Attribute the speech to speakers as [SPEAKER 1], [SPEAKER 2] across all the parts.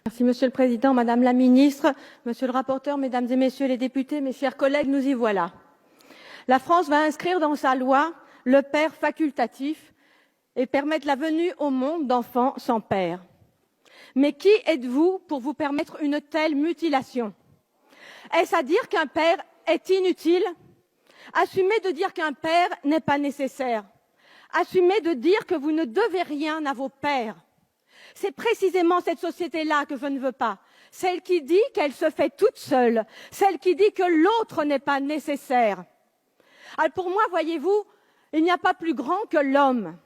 [SPEAKER 1] Merci Monsieur le Président, Madame la Ministre, Monsieur le rapporteur, Mesdames et Messieurs les députés, mes chers collègues, nous y voilà. La France va inscrire dans sa loi le père facultatif et permettre la venue au monde d'enfants sans père. Mais qui êtes-vous pour vous permettre une telle mutilation? Est-ce à dire qu'un père est inutile? Assumez de dire qu'un père n'est pas nécessaire. Assumez de dire que vous ne devez rien à vos pères. C'est précisément cette société-là que je ne veux pas. Celle qui dit qu'elle se fait toute seule. Celle qui dit que l'autre n'est pas nécessaire. Alors pour moi, voyez-vous, il n'y a pas plus grand que l'homme.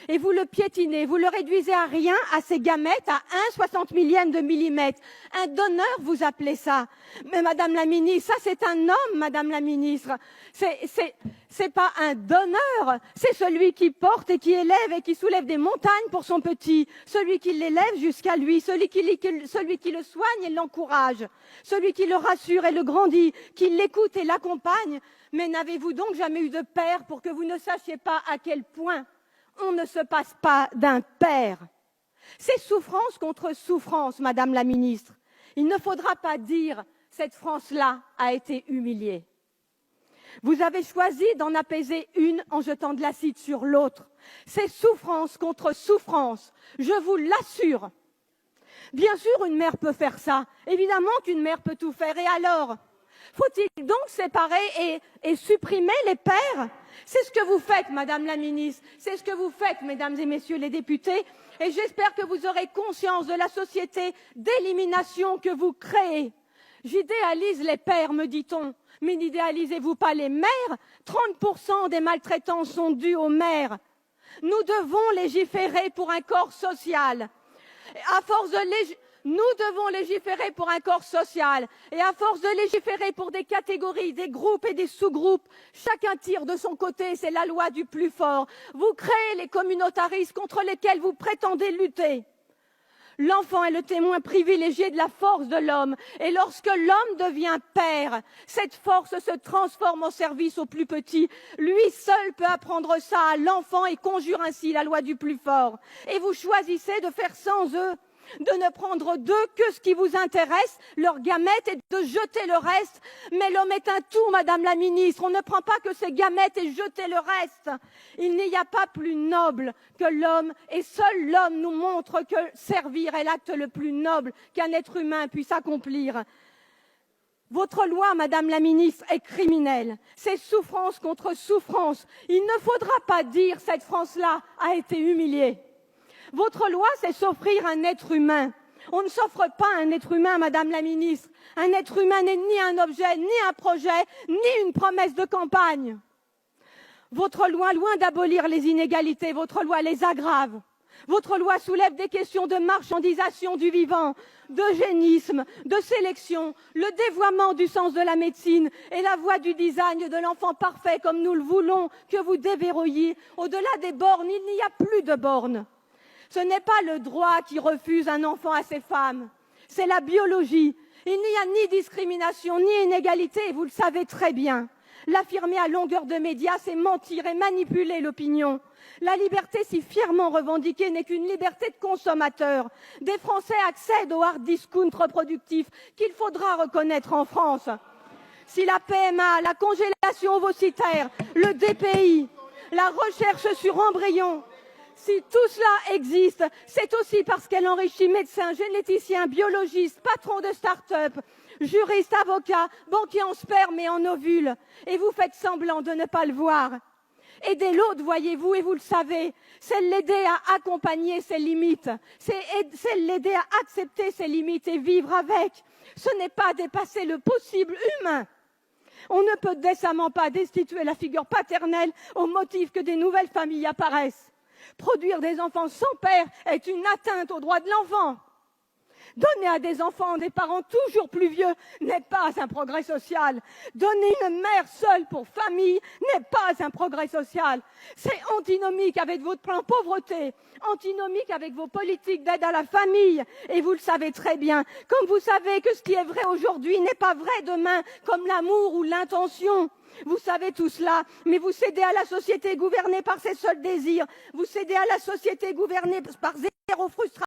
[SPEAKER 1] Et vous le piétinez, vous le réduisez à rien, à ses gamètes, à 1/60 millième de millimètre. Un donneur, vous appelez ça. Mais Madame la Ministre, ça c'est un homme, Madame la Ministre. C'est pas un donneur, c'est celui qui porte et qui élève et qui soulève des montagnes pour son petit. Celui qui l'élève jusqu'à lui, celui qui le soigne et l'encourage. Celui qui le rassure et le grandit, qui l'écoute et l'accompagne. Mais n'avez-vous donc jamais eu de père pour que vous ne sachiez pas à quel point on ne se passe pas d'un père? C'est souffrance contre souffrance, Madame la Ministre. Il ne faudra pas dire « cette France-là a été humiliée ». Vous avez choisi d'en apaiser une en jetant de l'acide sur l'autre. C'est souffrance contre souffrance, je vous l'assure. Bien sûr, une mère peut faire ça. Évidemment qu'une mère peut tout faire. Et alors? Faut-il donc séparer et supprimer les pères? C'est ce que vous faites, Madame la Ministre. C'est ce que vous faites, Mesdames et Messieurs les députés. Et j'espère que vous aurez conscience de la société d'élimination que vous créez. J'idéalise les pères, me dit-on. Mais n'idéalisez-vous pas les mères? 30% des maltraitances sont dues aux mères. Nous devons légiférer pour un corps social. À force de Nous devons légiférer pour un corps social. Et à force de légiférer pour des catégories, des groupes et des sous-groupes, chacun tire de son côté, c'est la loi du plus fort. Vous créez les communautarismes contre lesquels vous prétendez lutter. L'enfant est le témoin privilégié de la force de l'homme. Et lorsque l'homme devient père, cette force se transforme au service au plus petit. Lui seul peut apprendre ça à l'enfant et conjure ainsi la loi du plus fort. Et vous choisissez de faire sans eux, de ne prendre d'eux que ce qui vous intéresse, leurs gamètes, et de jeter le reste. Mais l'homme est un tout, Madame la Ministre. On ne prend pas que ses gamètes et jeter le reste. Il n'y a pas plus noble que l'homme, et seul l'homme nous montre que servir est l'acte le plus noble qu'un être humain puisse accomplir. Votre loi, Madame la Ministre, est criminelle. C'est souffrance contre souffrance. Il ne faudra pas dire cette France-là a été humiliée. Votre loi, c'est s'offrir un être humain. On ne s'offre pas un être humain, Madame la Ministre. Un être humain n'est ni un objet, ni un projet, ni une promesse de campagne. Votre loi, loin d'abolir les inégalités, votre loi les aggrave. Votre loi soulève des questions de marchandisation du vivant, d'eugénisme, de sélection, le dévoiement du sens de la médecine et la voie du design de l'enfant parfait comme nous le voulons que vous déverrouilliez. Au-delà des bornes, il n'y a plus de bornes. Ce n'est pas le droit qui refuse un enfant à ces femmes, c'est la biologie. Il n'y a ni discrimination, ni inégalité, et vous le savez très bien. L'affirmer à longueur de médias, c'est mentir et manipuler l'opinion. La liberté si fièrement revendiquée n'est qu'une liberté de consommateur. Des Français accèdent au hard discount reproductif qu'il faudra reconnaître en France. Si la PMA, la congélation ovocitaire, le DPI, la recherche sur embryons, si tout cela existe, c'est aussi parce qu'elle enrichit médecins, généticiens, biologistes, patrons de start-up, juristes, avocats, banquiers en sperme et en ovules. Et vous faites semblant de ne pas le voir. Aider l'autre, voyez-vous, et vous le savez, c'est l'aider à accompagner ses limites. C'est l'aider à accepter ses limites et vivre avec. Ce n'est pas dépasser le possible humain. On ne peut décemment pas destituer la figure paternelle au motif que des nouvelles familles apparaissent. Produire des enfants sans père est une atteinte aux droits de l'enfant. Donner à des enfants des parents toujours plus vieux n'est pas un progrès social. Donner une mère seule pour famille n'est pas un progrès social. C'est antinomique avec votre plan pauvreté, antinomique avec vos politiques d'aide à la famille. Et vous le savez très bien, comme vous savez que ce qui est vrai aujourd'hui n'est pas vrai demain, comme l'amour ou l'intention. Vous savez tout cela, mais vous cédez à la société gouvernée par ses seuls désirs. Vous cédez à la société gouvernée par zéro frustration.